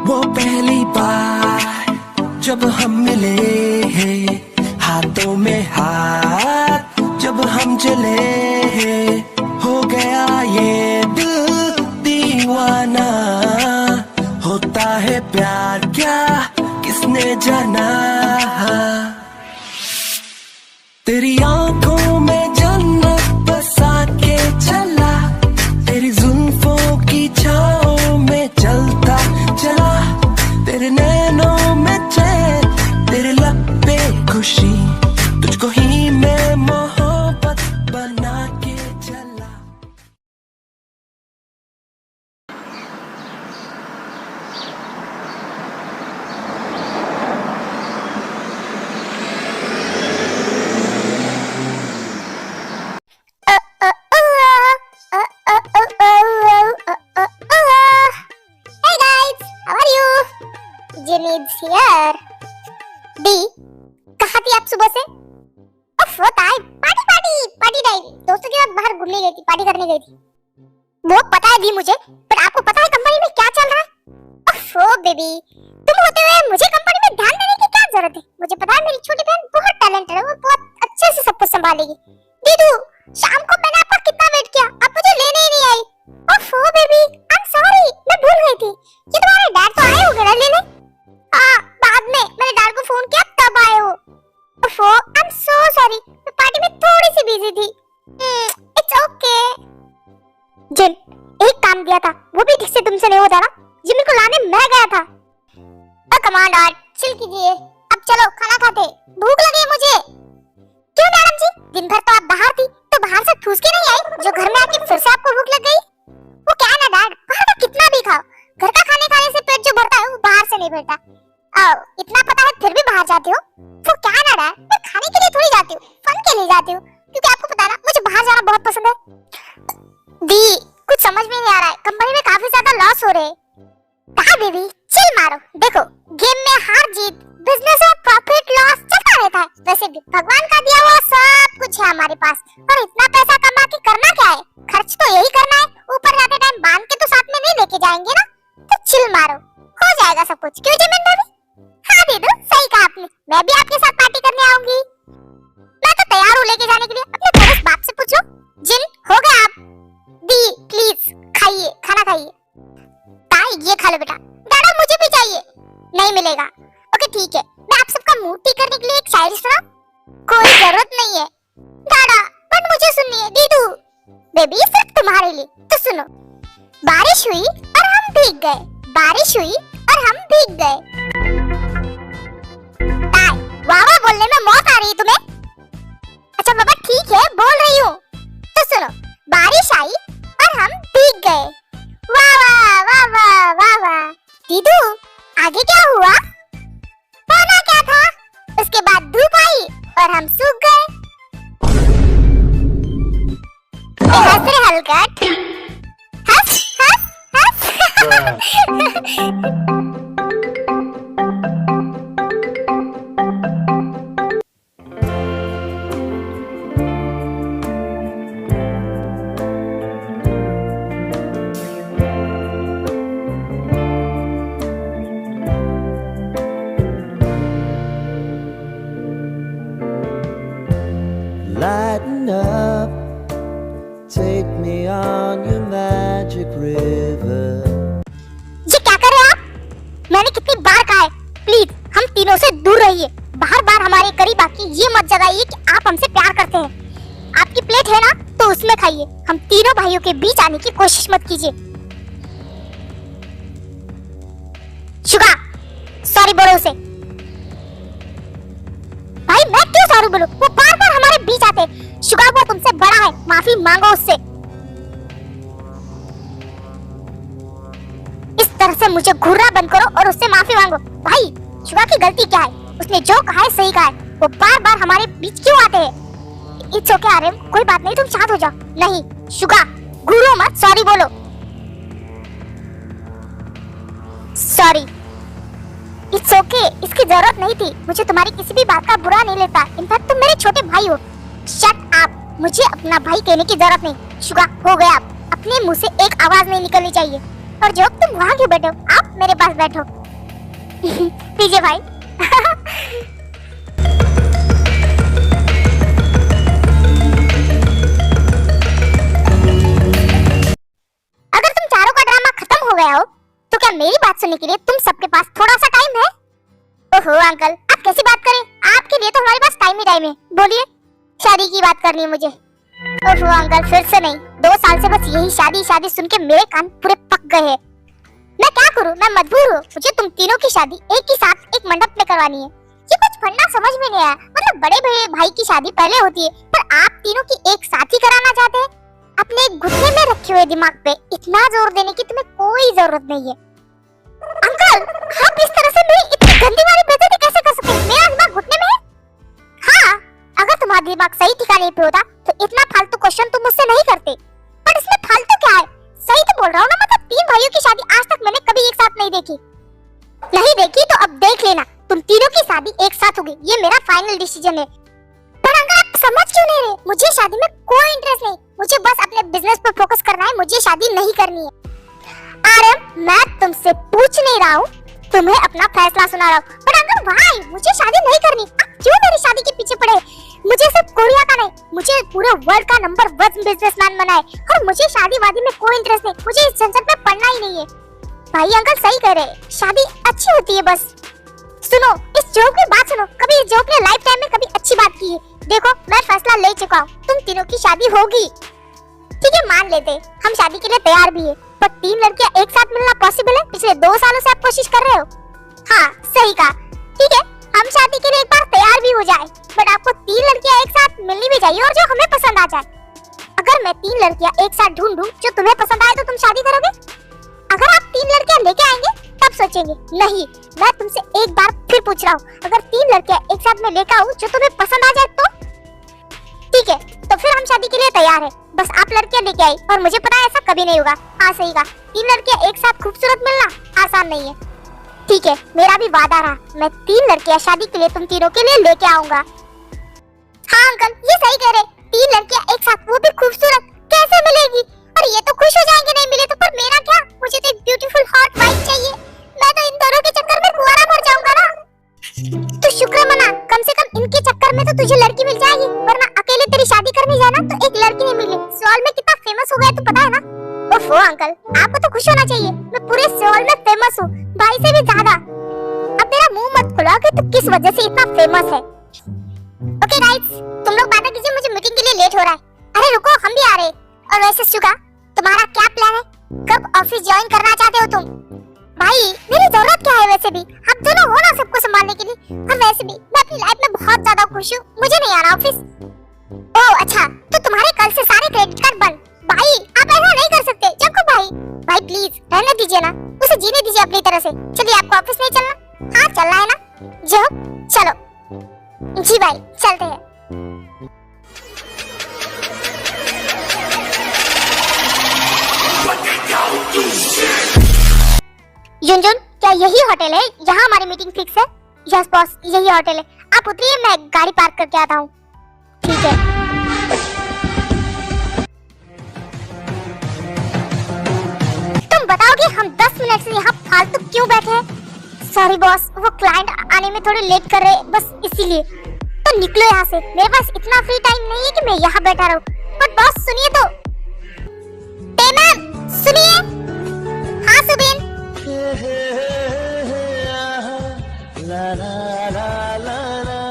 वो पहली बार जब हम मिले, हाथों में हाथ जब हम चले, हो गया ये दिल दीवाना। होता है प्यार क्या किसने जाना। तेरी आंखों में जन्नत बसा के चला, तेरी जुल्फों की छाओं में चलता चला। तेरे नैनों में चैन, तेरे लब पे खुशी, तुझको ही मैं मोहब्बत बना के चला। Here. B, कहाँ थी आप सुबह से? वो पार्टी टाइम। दोस्तों के साथ बाहर घूमने गई थी, पार्टी करने गई थी। वो पता है भी मुझे, पर आपको पता है कंपनी में क्या चल रहा है? वो बेबी, तुम होते हुए मुझे कंपनी में ध्यान देने की क्या जरूरत है? मुझे पता है मेरी छोटी बहन बहुत टैलेंटेड है, वो बहुत अच्छे से सब कुछ संभालेगी। दीदू, शाम को मैंने आपका कितना वेट किया, आप मुझे लेने ही नहीं आई। वो बेबी, आई एम सॉरी, मैं भूल गई थी। ये तुम्हारे डैड तो आए होंगे ना लेने? बाद में मैंने डैड को फोन किया तब आए हो। आई एम सो सॉरी, मैं पार्टी में थोड़ी सी बिजी थी। It's okay. जिन, एक काम दिया था वो भी ठीक से तुमसे नहीं होता ना। जिन को लाने मैं गया था। कम ऑन डैड, चिल कीजिए। अब चलो खाना खाते, भूख लगी है मुझे। क्यों मैडम जी, दिन भर तो आप बाहर थी, तो बाहर से ठूस के नहीं आई जो घर में आके फिर से आपको भूख लग गई? वो क्या है ना डैड, बाहर का कितना भी खाओ, घर का खाने खाने से पेट जो भरता है वो बाहर से नहीं भरता। इतना पता है फिर भी बाहर जाती हो? वो क्या है ना डैड, मैं खाने के लिए थोड़ी जाती हूँ, फन के लिए जाती हूँ। क्योंकि आपको पता है ना मुझे बाहर जाना बहुत पसंद है। दी, कुछ समझ में नहीं आ रहा है, कंपनी में काफी ज्यादा लॉस हो रहे हैं। कहा बेबी, चिल मारो। देखो, गेम में हार जीत, बिजनेस में प्रॉफिट लॉस चलता रहता है। वैसे भी भगवान का दिया हुआ सब कुछ है हमारे पास, और इतना पैसा कमा के करना क्या है? खर्च तो यही करना है, ऊपर जाते टाइम बांध के तो साथ में नहीं लेके जाएंगे ना। तो चिल मारो, हो जाएगा सब कुछ। क्यों जिमिन बेबी? हाँ दीदू, सही कहा आपने, मैं भी आपके साथ पार्टी करने आऊंगी। मैं तो तैयार हूँ लेके जाने के लिए। अपने पेरेंट्स बाप से पूछो। जिन, हो गए आप? दी, प्लीज खाइए, खाना खाइए। ये खा लो बेटा। दादा, मुझे भी चाहिए। नहीं मिलेगा। ओके ठीक है, मैं आप सबका मूड ठीक करने के लिए एक शायरी सुना। कोई जरूरत नहीं है दादा, पर मुझे सुननी है। दीदू, बेबी सिर्फ तुम्हारे लिए, तो सुनो। बारिश हुई और हम भीग गए, बारिश हुई और हम भीग गए। वाह वाह बोलने में मौत आ रही है तुम्हें? अच्छा बाबा ठीक है, बोल रही हूँ, तो सुनो। बारिश आई और हम भीग गए। वाह वाह वाह वाह वाह वाह। दीदू, आगे क्या हुआ? होना क्या था? उसके बाद धूप आई और हम सूख गए। हंस रहे हलकट, हंस हंस हंस। Lighten up, take me on your magic river. ये क्या कर रहे हैं आप? मैंने कितनी बार कहा है, प्लीज हम तीनों से दूर रहिए। बार बार हमारे करीब आके ये मत जगाइए कि आप हमसे प्यार करते हैं। आपकी प्लेट है ना, तो उसमें खाइए। हम तीनों भाइयों के बीच आने की कोशिश मत कीजिए। शुगा, सॉरी बोलो उसे। भाई मैं क्यों सॉरी बोलूं? वो बार बार हमारे बीच आते हैं। शुगा, वो तुमसे बड़ा है, माफी मांगो उससे। इस तरह से मुझे घूरना बंद करो और उससे माफी मांगो। भाई, शुगा की गलती क्या है? उसने जो कहा है सही कहा है। वो बार बार हमारे बीच क्यों आते हैं? इट्स ओके आर्यन, कोई बात नहीं, तुम शांत हो जाओ। नहीं शुगा, घूरो मत, सॉरी बोलो। सॉरी। इट्स ओके, इसकी जरूरत नहीं थी। मुझे तुम्हारी किसी भी बात का बुरा नहीं लेता। इनफैक्ट तुम मेरे छोटे भाई हो। शट अप, मुझे अपना भाई कहने की जरूरत नहीं। शुगा, हो गया। अपने मुंह से एक आवाज नहीं निकलनी चाहिए। और जोक तुम वहाँ क्यों बैठे हो? आप मेरे पास बैठो। पीछे भाई। अगर तुम चारों का ड्रामा खत्म हो गया हो तो क्या मेरी बात सुनने के लिए तुम सबके पास थोड़ा सा टाइम है? ओहो अंकल, आप कैसी बात करें? आपके लिए तो हमारे पास टाइम ही टाइम है। बोलिए, शादी की बात करनी है मुझे। ओहो अंकल, फिर से नहीं। 2 साल से बस यही शादी शादी सुन के मेरे कान पूरे पक गए हैं। मैं क्या करूं? मैं मजबूर हूं। मुझे तुम तीनों की शादी एक ही साथ एक मंडप में करवानी है। ये कुछ फंडा समझ में नहीं आया। मतलब बड़े भाई की शादी पहले होती है, पर आप तीनों की एक साथ ही कराना चाहते हैं। अपने घुटने में रखे हुए दिमाग पे इतना जोर देने की तुम्हें कोई जरूरत नहीं है। अंकल, आप इस तरह से मेरी इतनी गंदी वाली बेइज्जती कैसे कर सकते हैं? मेरा दिमाग घुटने में है। हाँ, अगर तुम्हारा दिमाग सही ठिकाने पे होता तो इतना फालतू क्वेश्चन तुम मुझसे नहीं करते। पर इसमें फालतू क्या है? सही तो बोल रहा हूँ ना। मतलब 3 भाइयों की शादी आज तक मैंने कभी एक साथ नहीं देखी। नहीं देखी तो अब देख लेना, तुम तीनों की शादी एक साथ होगी। ये मेरा फाइनल डिसीजन है। पर अंकल, आप समझ क्यों नहीं रहे? मुझे शादी में कोई इंटरेस्ट नहीं। मुझे बस अपने बिजनेस पर फोकस करना है। मुझे शादी नहीं करनी है। अरे मैं तुमसे पूछ नहीं रहा हूँ, तुम्हें अपना फैसला सुना रहा हूँ। पर अंकल भाई, मुझे शादी नहीं करनी। आप क्यों मेरी शादी के पीछे पड़े? मुझे सिर्फ कोरिया का नहीं, मुझे पूरे वर्ल्ड का नंबर 1 बिजनेसमैन बना है। और मुझे शादी वादी में कोई इंटरेस्ट नहीं। मुझे इस झंझट में पड़ना ही नहीं है। भाई अंकल सही कह रहे, शादी अच्छी होती है। बस सुनो, इस जोक की बात सुनो। कभी इस जोक ने लाइफ टाइम में कभी अच्छी बात की है? देखो, मैं फैसला ले चुका हूँ, तुम तीनों की शादी होगी। ठीक है, मान लेते, हम शादी के लिए तैयार भी है। पर 3 लड़कियां एक साथ मिलना पॉसिबल है? पिछले 2 सालों से आप कोशिश कर रहे हो। हाँ सही कहा। ठीक है, हम शादी के लिए एक बार तैयार भी हो जाए, बट आपको 3 लड़कियां एक साथ मिलनी भी चाहिए और जो हमें पसंद आ जाए। अगर मैं 3 लड़कियां एक साथ ढूंढूं जो तुम्हें पसंद आए तो तुम शादी करोगे? अगर आप 3 लड़कियां लेके आएंगे तब सोचेंगे। नहीं, मैं तुमसे एक बार फिर पूछ रहा हूँ, अगर 3 लड़कियां एक साथ में लेकर आऊं जो तुम्हें पसंद आ जाए तो? ठीक है, तो फिर हम शादी के लिए तैयार है। बस आप लड़कियां लेके आई, और मुझे पता है ऐसा कभी नहीं होगा। हाँ सही कहा, 3 लड़कियां एक साथ खूबसूरत मिलना आसान नहीं है। ठीक है, मेरा भी वादा रहा, मैं 3 लड़कियां शादी के लिए तुम तीनों के लिए लेके आऊंगा। हाँ अंकल, ये सही कह रहे, 3 लड़कियां एक साथ, वो भी खूबसूरत, कैसे मिलेगी? और ये तो खुश हो जाएंगे नहीं मिले तो। पर मेरा क्या? मुझे तो एक ब्यूटीफुल हॉट वाइफ चाहिए। मैं तो इन दोनों के चक्कर में कुंवारा मर जाऊंगा ना। तो शुक्र मना, कम से कम इनके चक्कर में तो तुझे लड़की मिल जाएगी, वरना अकेले तेरी शादी करने जाना तो एक लड़की नहीं मिली। सवाल में कितना फेमस हो गया तो पता है ना? ओफो अंकल, आपको तो खुश होना चाहिए। मैं पूरे सवाल में फेमस हूँ, भाई से भी ज्यादा। अब मेरा मुंह मत खुलाओगे तो किस वजह से इतना फेमस है। ओके गाइस, तुम लोग बातें कीजिए, मुझे मीटिंग के लिए लेट हो रहा है। अरे रुको, हम भी आ रहे। और वैसे शुगा, तुम्हारा क्या प्लान है? कब ऑफिस ज्वाइन करना चाहते हो तुम? भाई मेरी जरूरत क्या है? वैसे भी आप दोनों हो ना सबको संभालने के लिए। और वैसे भी मैं अपनी लाइफ में बहुत ज्यादा खुश हूँ, मुझे नहीं आना ऑफिस। ओह अच्छा, तो तुम्हारे कल से सारे क्रेडिट कार्ड बंद। भाई आप ऐसा नहीं कर सकते। जब भाई भाई प्लीज रहने दीजिए ना, उसे जीने दीजिए अपनी तरह से। चलिए, आपको ऑफिस नहीं चलना? हाँ चलना है ना, जो चलो। जी भाई चलते हैं। युनजुन, क्या यही होटल है? यहाँ हमारी मीटिंग फिक्स है। यस बॉस, यही होटल है। आप उतरिए, मैं गाड़ी पार्क करके आता हूँ। ठीक है। तुम बताओगे हम 10 मिनट से यहाँ फालतू क्यों बैठे हैं? सॉरी बॉस, वो क्लाइंट आने में थोड़े लेट कर रहे, बस इसीलिए। तो निकलो यहाँ से, मेरे पास इतना फ्री टाइम नहीं है कि मैं यहाँ बैठा रहूँ। बट बॉस सुनिए तो। मैम सुनिए। हाँ सुबीन। ला ला ला ला ला।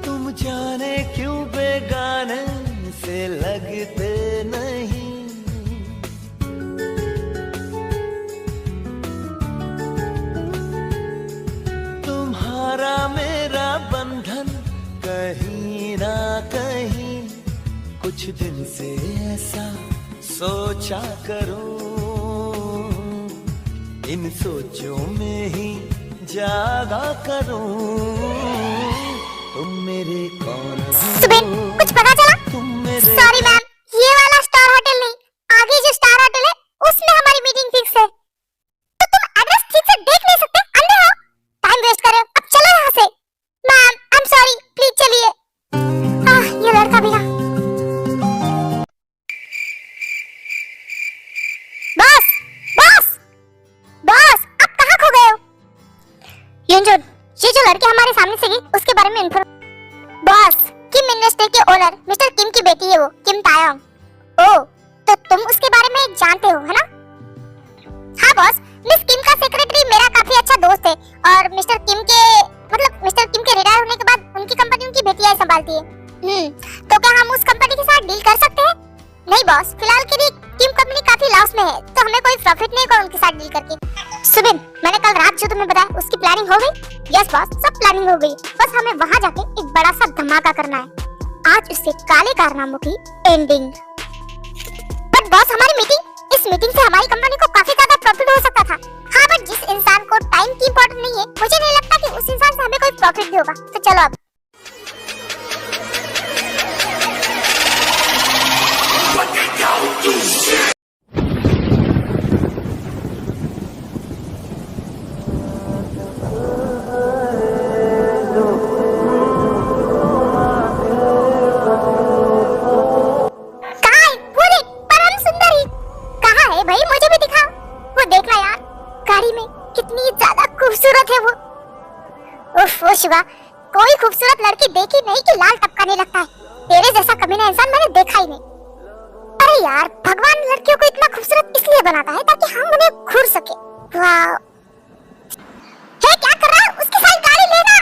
तुम जाने क्यों बेगाने से लगते नहीं, तुम्हारा मेरा बंधन कहीं ना कहीं कुछ दिन से ऐसा सोचा करूं, इन सोचों में ही जागा करूं। तुम मेरे कौन हो? सुबीन, कुछ पता चला? सॉरी मैम, ये वाला स्टार होटल नहीं, आगे जो स्टार होटल है उसमें हमारी मीटिंग फिक्स है। तो तुम एड्रेस ठीक से देख नहीं सकते? अंधे हो? लड़की हमारे सामने से गई उसके बारे में इन्फॉर्म। बॉस, किम इंडस्ट्री के ओनर मिस्टर किम की बेटी है वो, किम तायोंग। ओह, तो तुम उसके बारे में जानते हो, है ना? हाँ बॉस, मिस किम का सेक्रेटरी मेरा काफी अच्छा दोस्त है और मिस्टर किम के रिटायर होने के बाद उनकी कंपनी उनकी बेटियां संभालती है। तो क्या हम उस कंपनी के साथ डील कर सकते हैं? नहीं बॉस, फिलहाल के लिए किम कंपनी काफी लॉस में है, तो हमें कोई प्रॉफिट नहीं होगा उनके साथ डील करके। सुबिन, मैंने कल रात जो तुम्हें बताया उसकी प्लानिंग हो गई? यस बॉस, सब प्लानिंग हो गई, बस हमें वहाँ जाके एक बड़ा सा धमाका करना है। आज उससे काले कारनामों की एंडिंग। बट बॉस, इस मीटिंग से हमारी कंपनी को काफी ज्यादा प्रॉफिट हो सकता था। हाँ, बट जिस इंसान को टाइम की इम्पोर्टेंट नहीं है, मुझे नहीं लगता कि उस इंसान से हमें कोई प्रॉफिट भी होगा। तो चलो अब। शिवा, कोई खूबसूरत लड़की देखी नहीं कि लाल टपकाने लगता है। तेरे जैसा कमीना इंसान मैंने देखा ही नहीं। अरे यार, भगवान लड़कियों को इतना खूबसूरत इसलिए बनाता है ताकि हम उन्हें घूर सके। वाह, हे क्या कर रहा है? उसकी साइड गाड़ी लेना।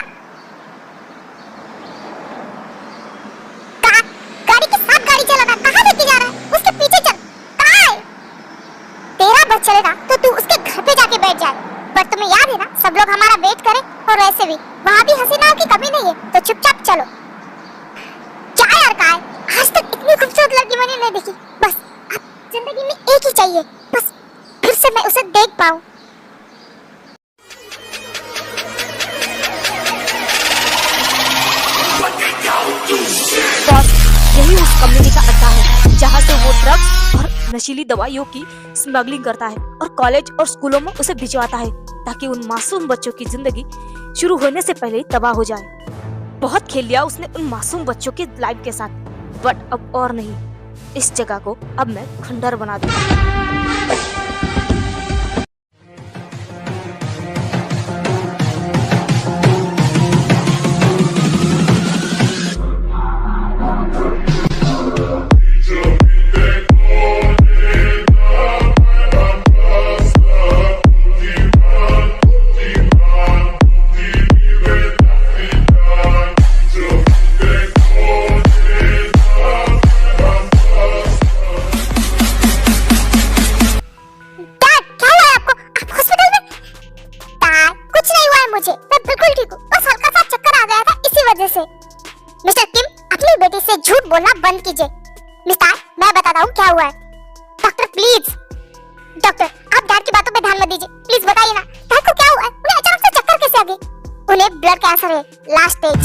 गाड़ी के साथ गाड़ी चलाना, कहाँ लेके जा रहा है? उसके पीछे चल। कहाँ है? तेरा बस चलेगा तो तू उसके घर पे जाके बैठ जाए। पर तुम्हें याद है ना, सब लोग हमारा वेट करें और वैसे भी वहाँ भी हसीनाओं की कमी नहीं है, तो चुपचाप चलो। क्या यार, कहाँ है? आज तक इतनी खूबसूरत लड़की मैंने नहीं देखी। बस अब जिंदगी में एक ही चाहिए, बस फिर से मैं उसे देख पाऊँ। यही उस कंपनी का अड्डा है जहाँ से वो ड्रग्स और नशीली दवाइयों की स्मगलिंग करता है और कॉलेज और स्कूलों में उसे भिजवाता है ताकि उन मासूम बच्चों की जिंदगी शुरू होने से पहले ही तबाह हो जाए। बहुत खेल लिया उसने उन मासूम बच्चों के लाइफ के साथ, बट अब और नहीं। इस जगह को अब मैं खंडर बना दूंगा। मिस्टर किम, अपनी बेटी से झूठ बोलना बंद कीजिए। मिस्टर, मैं बताता हूँ क्या हुआ है। डॉक्टर प्लीज, डॉक्टर आप डैड की बातों पे ध्यान मत दीजिए, प्लीज बताइए ना डैड को क्या हुआ है? उन्हें अचानक से चक्कर कैसे आ गए? उन्हें ब्लड कैंसर है, लास्ट स्टेज।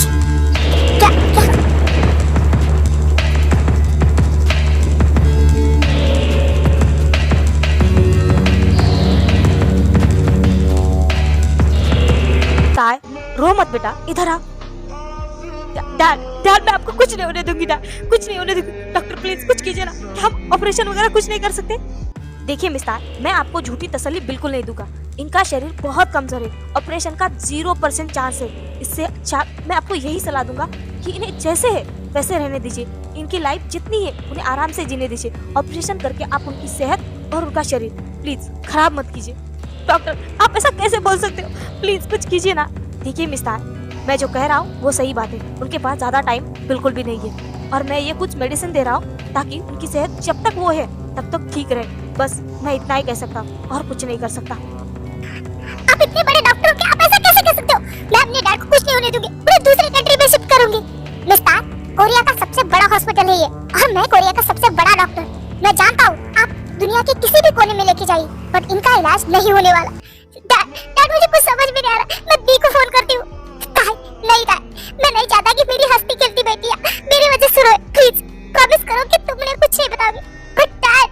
क्या रो मत बेटा, इधर आ। डैड मैं आपको कुछ नहीं होने दूंगी, डैड कुछ नहीं होने दूंगी। डॉक्टर प्लीज कुछ कीजिए ना, क्या आप ऑपरेशन वगैरह कुछ नहीं कर सकते? देखिए मिस्टर, मैं आपको झूठी तसल्ली बिल्कुल नहीं दूंगा। इनका शरीर बहुत कमजोर है, ऑपरेशन का 0% चांस है। इससे अच्छा मैं आपको यही सलाह दूंगा कि इन्हें जैसे है वैसे रहने दीजिए। इनकी लाइफ जितनी है उन्हें आराम से जीने दीजिए। ऑपरेशन करके आप उनकी सेहत और उनका शरीर प्लीज खराब मत कीजिए। डॉक्टर आप ऐसा कैसे बोल सकते हो? प्लीज कुछ कीजिए ना। देखिए मिस्टर, मैं जो कह रहा हूँ वो सही बात है। उनके पास ज्यादा टाइम बिल्कुल भी नहीं है और मैं ये कुछ मेडिसिन दे रहा हूँ ताकि उनकी सेहत जब तक वो है तब तक ठीक रहे। बस मैं इतना ही कह सकता हूँ और कुछ नहीं कर सकता। आप इतने बड़े डॉक्टर हो, क्या आप ऐसा कैसे कह सकते हो? मैं अपने डैड को कुछ नहीं होने दूंगी, उन्हें दूसरी कंट्री में शिफ्ट करूंगी। मिस्टर, कोरिया का सबसे बड़ा हॉस्पिटल है ये और मैं कोरिया का सबसे बड़ा डॉक्टर। मैं जानता हूँ आप दुनिया के किसी भी कोने में लेके जाइए, बट इनका इलाज नहीं होने वाला। डैड मुझे कुछ समझ में नहीं आ रहा, मैं बी को फोन करती हूँ। नहीं डैड, मैं नहीं चाहता कि मेरी हंसती खेलती बेटियां मेरी वजह से रोए। प्लीज प्रॉमिस करो कि तुम मुझे कुछ नहीं बताओगे। But dad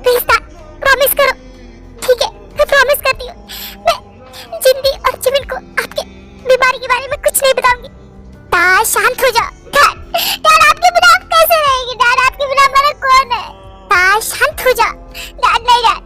please dad, promise करो। ठीक है, मैं प्रॉमिस करती हूँ। मैं जिंदगी और जिमिन को आपके बीमारी के बारे में कुछ नहीं बताऊंगी। डैड शांत हो जाओ। डैड आपके बिना आप कैसे रहेंगे? डैड आपके बिना हमारा कौन है? डैड शांत हो जाओ। डैड नहीं, डैड